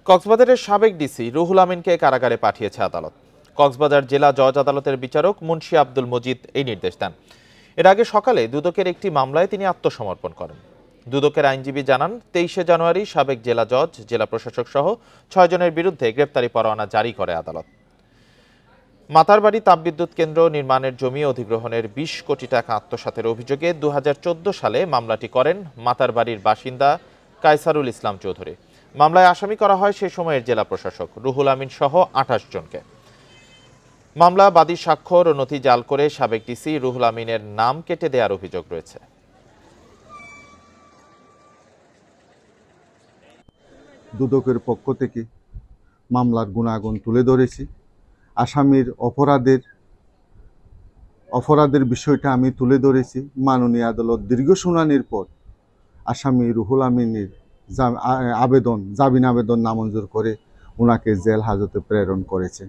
কক্সবাজারের সাবেক ডিসি রুহুল আমিনকে কারাগারে পাঠিয়েছে আদালত। কক্সবাজার জেলা জজ আদালতের বিচারক মুন্সি আব্দুল মজিদ এই নির্দেশ দেন। এর আগে সকালে দুদকের একটি মামলায় তিনি আত্মসমর্পণ করেন। দুদকের আইনজীবী জানান, 23শে জানুয়ারি সাবেক জেলা জজ, জেলা প্রশাসক সহ 6 জনের বিরুদ্ধে গ্রেপ্তারি পরোয়ানা জারি করে আদালত। মাতারবাড়ি তাপবিদ্যুৎ কেন্দ্র নির্মাণের জমি অধিগ্রহণের 20 কোটি টাকা আত্মসাতের অভিযোগে 2014 সালে মামলাটি করেন মাতারবাড়ির বাসিন্দা কায়সারুল ইসলাম চৌধুরী। মামলায় আসামি করা হয় সে সময়ের জেলা প্রশাসক রুহুল আমিন সহ 28 জনকে। মামলা বাদী স্বাক্ষর ও নথি জাল করে সাবেক ডিসি রুহুল আমিনের নাম কেটে দেওয়ার অভিযোগ রয়েছে। দুদকের পক্ষ থেকে মামলার গুণাগুণ তুলে ধরেছি। আসামির অপরাধের বিষয়টা আমি তুলে ধরেছি। মাননীয় আদালত দীর্ঘ শুনানির পর আসামি রুহুল আমিনের জামিন আবেদন নামঞ্জুর করে ওনাকে জেল হাজতে প্রেরণ করেছে।